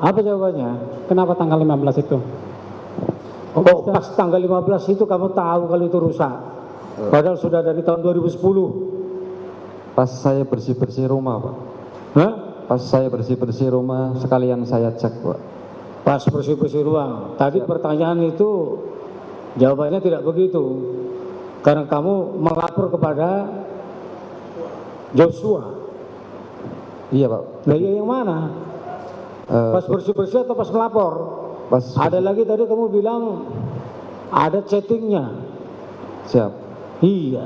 Apa jawabannya? Kenapa tanggal 15 itu? Oh, pas tanggal 15 itu kamu tahu kalau itu rusak. Padahal sudah dari tahun 2010. Pas saya bersih-bersih rumah, Pak. Hah? Pas saya bersih-bersih rumah sekalian saya cek, Pak. Pas bersih-bersih ruang. Tadi pertanyaan itu jawabannya tidak begitu. Karena kamu melapor kepada Joshua. Iya, Pak. Nah, iya yang mana? Pas bersih-bersih atau pas melapor? Pas Ada lagi tadi kamu bilang ada chattingnya. siap. Iya.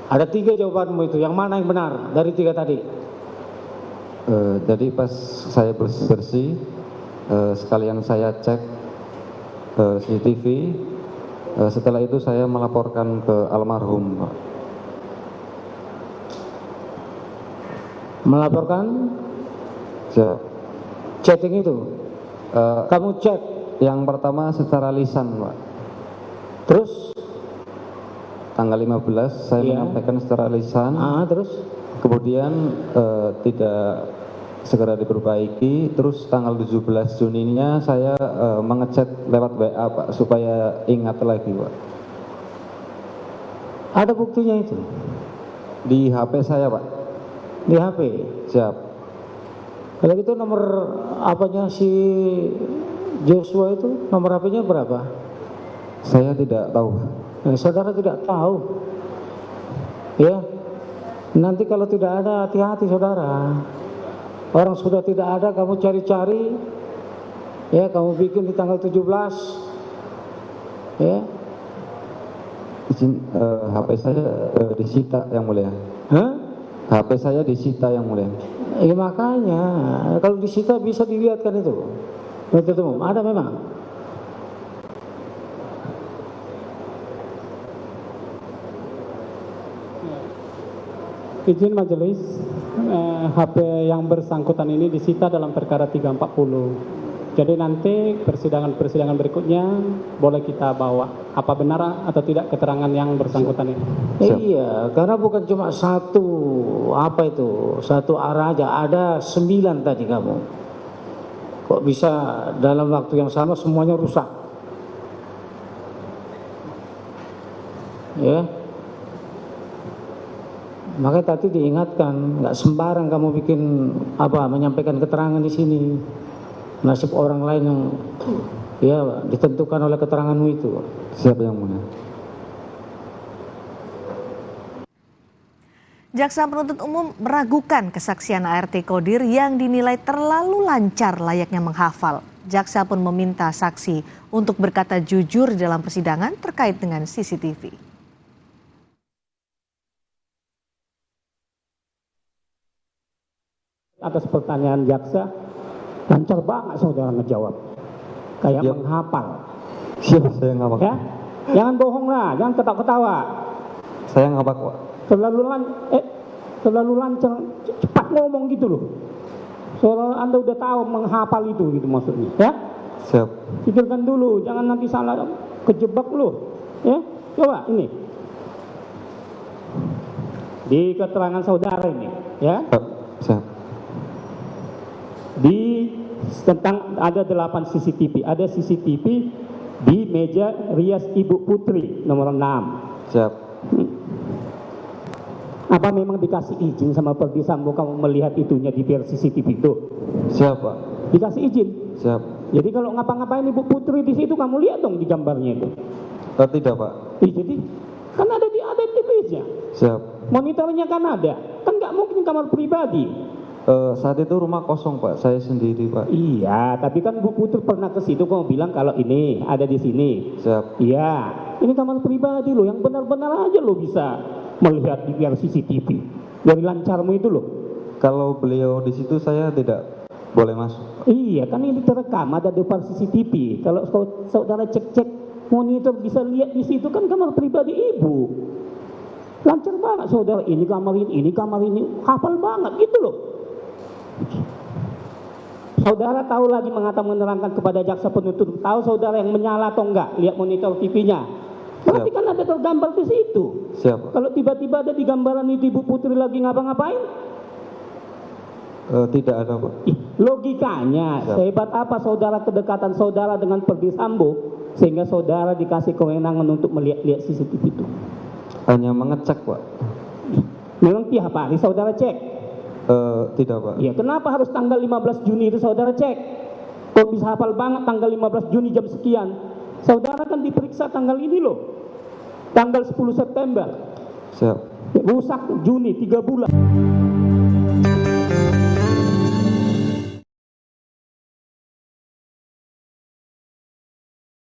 Ada 3 jawabanmu itu. Yang mana yang benar dari 3 tadi? Jadi pas saya bersih-bersih sekalian saya cek CCTV. Setelah itu saya melaporkan ke almarhum, Pak. Melaporkan Siap. chatting itu. Kamu chat. Yang pertama secara lisan, Pak. Terus? Tanggal 15 saya Iya. menyampaikan secara lisan. Terus? Kemudian tidak segera diperbaiki. Terus tanggal 17 Juninya saya mengechat lewat WA, Pak, supaya ingat lagi, Pak. Ada buktinya itu? Di HP saya, Pak. Di HP? Siap. Kalau gitu nomor apanya si Joshua itu, nomor HP-nya berapa? Saya tidak tahu. Saudara tidak tahu. Ya. Nanti kalau tidak ada, hati-hati saudara. Orang sudah tidak ada, kamu cari-cari. Ya, kamu bikin di tanggal 17. Ya. Izin, HP saya disita, Yang Mulia. Hah? HP saya disita, Yang Mulia. Ya makanya, kalau disita bisa dilihatkan itu. Penuntut umum, ada memang. Izin majelis, HP yang bersangkutan ini disita dalam perkara 340. Jadi nanti persidangan-persidangan berikutnya boleh kita bawa apa benar atau tidak keterangan yang bersangkutan ini. Iya, karena bukan cuma satu arah aja, ada 9 tadi kamu. Kok bisa dalam waktu yang sama semuanya rusak? Ya. Makanya tadi diingatkan, nggak sembarang kamu bikin menyampaikan keterangan di sini. Nasib orang lain yang ya ditentukan oleh keteranganmu itu. Siap, Yang Mulia. Jaksa penuntut umum meragukan kesaksian ART Qodir yang dinilai terlalu lancar layaknya menghafal. Jaksa pun meminta saksi untuk berkata jujur dalam persidangan terkait dengan CCTV. Atas pertanyaan jaksa, lancar banget saudara ngejawab. Kayak menghafal. Siap, saya ngabak. Ya? Jangan bohong lah, jangan ketawa-ketawa. Saya ngabak, Pak. Terlalu lancar, cepat ngomong gitu loh. Soalnya Anda udah tahu menghafal itu gitu maksudnya, ya? Siap. Pikirkan dulu, jangan nanti salah kejebak loh. Ya? Coba ini. Di keterangan saudara ini, ya? Siap. Tentang ada 8 CCTV, ada CCTV di meja rias Ibu Putri nomor 6. Siap. Apa memang dikasih izin sama Perdi Sambo kamu melihat itunya di CCTV itu? Siap, Pak. Dikasih izin? Siap. Jadi kalau ngapa-ngapain Ibu Putri di situ kamu lihat dong di gambarnya itu. Tidak, Pak. Jadi kan ada di meja. Siap. Monitornya kan ada. Kan nggak mungkin kamar pribadi. Saat itu rumah kosong, Pak. Saya sendiri, Pak. Iya, tapi kan Bu Putri pernah ke situ kamu bilang kalau ini ada di sini. Siap. Iya, ini kamar pribadi loh, yang benar-benar aja lo bisa melihat di CCTV. Dari lancarmu itu loh. Kalau beliau di situ saya tidak boleh masuk. Iya, kan ini terekam ada depan CCTV. Kalau saudara cek-cek monitor bisa lihat di situ kan kamar pribadi ibu. Lancar banget saudara, ini kamar ini, hafal banget gitu loh. Saudara tahu lagi menerangkan kepada jaksa penuntut, tahu saudara yang menyala atau enggak, lihat monitor TV-nya. Berarti kan ada tergambar di situ. Siap. Kalau tiba-tiba ada di gambaran itu Ibu Putri lagi ngapa-ngapain? Tidak ada, Pak. Lo logikanya, sehebat apa saudara kedekatan saudara dengan Perdi Sambo sehingga saudara dikasih kewenangan untuk melihat-lihat CCTV itu? Hanya mengecek, Pak. Memang tiap hari saudara cek? Tidak, Pak. Iya, kenapa harus tanggal 15 Juni itu saudara cek? Kok bisa hafal banget tanggal 15 Juni jam sekian? Saudara kan diperiksa tanggal ini loh, tanggal 10 September. Siap. Rusak Juni 3 bulan.